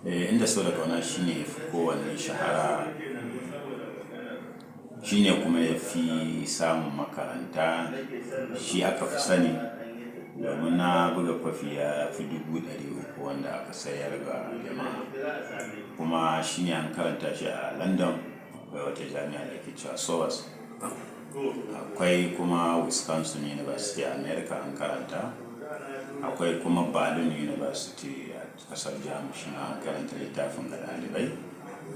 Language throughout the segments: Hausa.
inda sau da kauna shine ya fi kowanne shahara, shine kuma ya fi samun makaranta, shi aka fi sani domin na buga kwafi ya fi 300 wanda aka sayar ga jama'a, kuma shine an karanta shi a London, akwai wata jami'a da ke cewa SOAS, akwai kuma Wisconsin University a America an karanta, akwai kuma Berlin University a kasar Jamus shi an karanta littafin ga ɗalibai,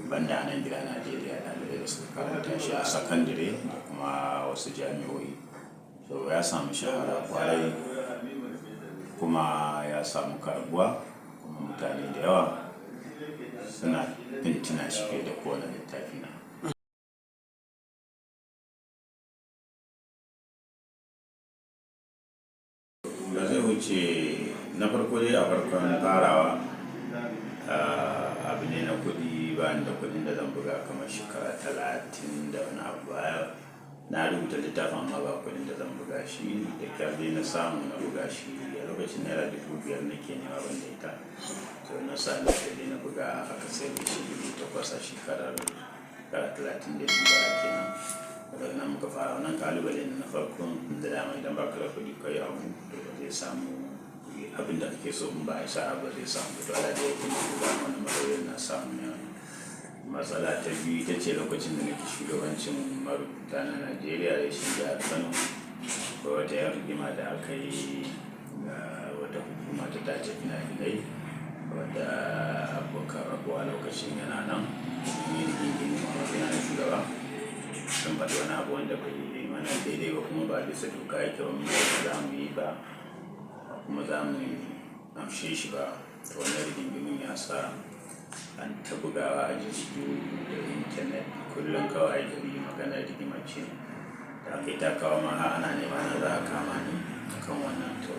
banda nan gida Najeriya ɗalibai da suka karanta shi a sakandare da kuma wasu jami'o'i. So ya samu shahara kwarai kuma ya samu karbuwa, kuma mutane da yawa suna tuna shi fiye da kowane littafi na. Da zai wuce na farko dai a farkon farawa abu ne na kuɗi, ba da kuɗin da zan buga kamar shekara 30 da wani abu baya na rubuta littafin, amma ba kuɗin da zan buga shi da kyar dai na samu na buga shi a lokacin naira 5,000 nake nema ban da ita, to na sa da na buga aka sai da shi 8,000 a shekarar 32 baya kenan. Daga nan muka fara wannan kalubale na farko da dama idan ba ka da kuɗi kai abu to ba zai samu abin da kake so in ba isa ba zai samu, to ala da yake da wani matsalolin na samu ne. Matsala ta biyu ita ce lokacin da nake shugabancin marubuta na Najeriya da shi jihar Kano, ko wata yan rigima da aka yi ga wata hukuma ta tace fina-finai wadda abokan rabuwa lokacin yana nan yin rigingini ma wasu yana shugaba sun faɗi wani abu wanda bai yi mana daidai ba, kuma ba bisa doka yake ba, mu za mu yi ba kuma za mu amshe shi ba. To wannan rigingimin ya sa an ta bugawa a jaridu da intanet kullum kawai gari magana rigimar ce da aka yi ta kawo ma ana nema na za a kama ni akan wannan. To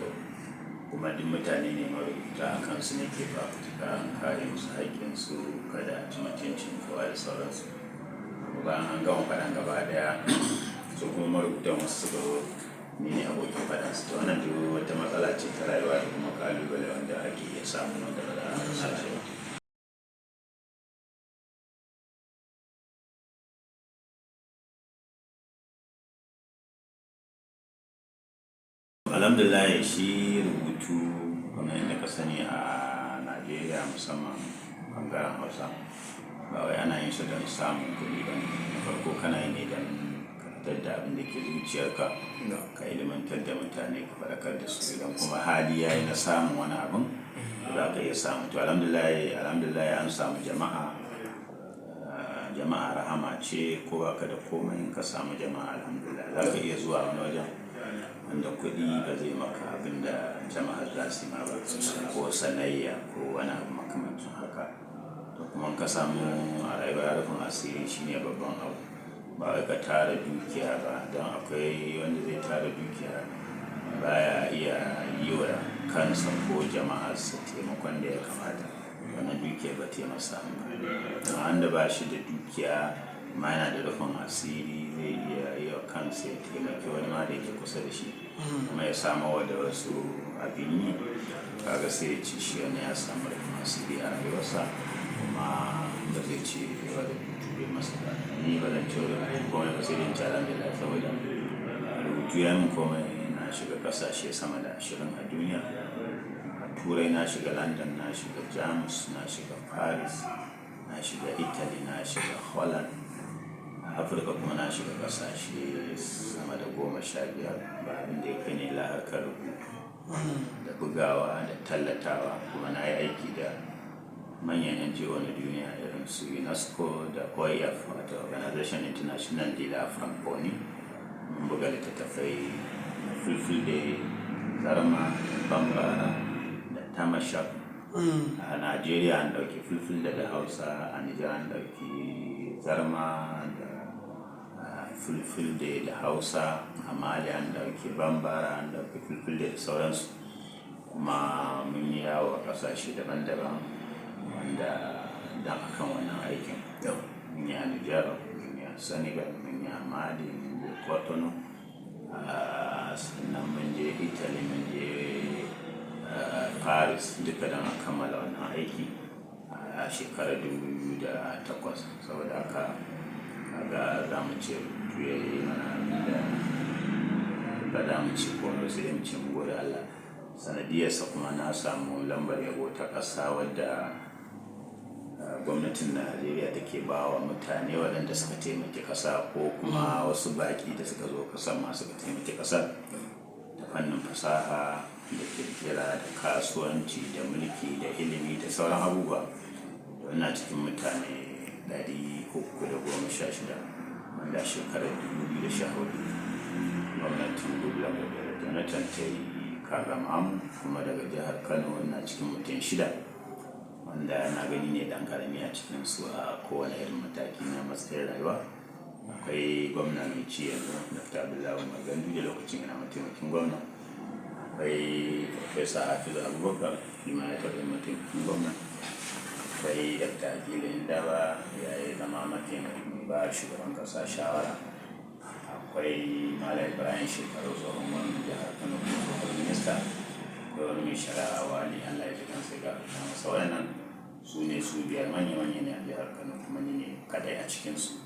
kuma duk mutane ne marubuta a kansu ne ke fafutuka an kare musu haƙƙinsu kada a ci mutuncin kowa da sauransu. Bayan an gama faɗan gaba daya su kuma marubutan wasu suka zo ni ne abokin faɗansu. To wannan duk wata matsala ce ta rayuwa da kuma kalubale wanda ake iya samu wanda ba za a rasa shi ba. Alhamdulillah shi rubutu kamar yadda ka sani a Najeriya musamman bangaren Hausa ba wai ana yin shi don samun kuɗi ba. Na farko kana yi ne don karantar da abin da ke zuciyarka, ka ilimantar da mutane, ka faɗakar da su, idan kuma hali ya yi na samun wani abin za ka iya samu. To alhamdulillah an samu jama'a rahama ce, ko baka da komai in ka samu jama'a alhamdulillah za ka iya zuwa wani wajen wanda kuɗi ba zai maka abin da jama'a za su yi ma ba, ko sanayya ko wani abu makamancin haka. To kuma ka samu a rayuwar rufin asiri shine babban abu, ba wai ka tara dukiya ba, don akwai wanda zai tara dukiya baya iya yi wa kansa ko jama'arsa taimakon da ya kamata, wannan dukiyar ba ta masa amfani. Wanda ba shi da dukiya ma yana da rufin asiri zai iya yi wa kansa ya taimaki wani ma da yake kusa da shi, kuma ya samu wa da wasu abin yi, kaga sai ya ci shi wani ya samu rufin asiri a rayuwarsa, kuma ba zai ce yawa da rubutu masa ba. Ni ba zan ce komai ba sai dai ta alhamdulillah, saboda rubutu ya min komai. Na shiga ƙasashe sama da 20 a duniya, a Turai na shiga London, na shiga Jamus, na shiga Paris, na shiga Italy, na shiga Holland, a Afirka kuma na shiga ƙasashe sama da 15, ba abin da ya kai ne harkar rubutu da bugawa da tallatawa. Kuma na yi aiki da manyan NGO na duniya irin su UNESCO da OIF, wato Organization International de la Francophonie. Mun buga littattafai na Fulfulde, Zarma, Bambara da Tamashek. A Najeriya an ɗauki Fulfulde da Hausa, a Nijar an ɗauki Zarma da Fulfulde da Hausa, a Mali an ɗauki Bambara, an ɗauki Fulfulde da sauransu. Kuma mun yi yawo a ƙasashe daban-daban wanda don akan wannan aikin. Mun yi a Nijar, mun yi a Senegal, mun yi a Mali, mun yi Cotonou, sannan mun je Italy, mun je Paris, duka don a kammala wannan aiki. a shekarar 2008. Saboda haka kaga za mu ce tuye mana da ba za mu ci komai sai mu ce mu gode Allah. Sanadiyarsa kuma na samu lambar yabo ta ƙasa wadda gwamnatin Najeriya take ba wa mutane waɗanda suka taimaki ƙasa ko kuma wasu baƙi da suka zo ƙasar ma suka taimaki ƙasar ta fannin fasaha da kirkira da kasuwanci da mulki da ilimi da sauran abubuwa. Ina cikin mutane 316 wanda shekarar 2014 gwamnatin Goodluck Jonathan ta yi karrama mu, kuma daga jihar Kano ina cikin mutum 6 wanda na gani ne dan karami a cikin su a kowane irin mataki na matsayin rayuwa. Akwai gwamna mai ci yanzu Dr. Abdullahi Umar Ganduje lokacin yana mataimakin gwamna. Akwai Professor Hafizu Abubakar shi ma ya taɓa mataimakin gwamna. Akwai Dr. Aƙilu Indawa ya yi zama mataimakin ba shugaban ƙasa shawara. Akwai Malam Ibrahim Shekaru tsohon gwamnan jihar Kano kuma tsohon minista. Akwai wani mai shari'a Wali Allah ya ji kansa ga masa. Waɗannan su ne su 5 manya-manya ne a jihar Kano kuma ni ne kaɗai a cikinsu.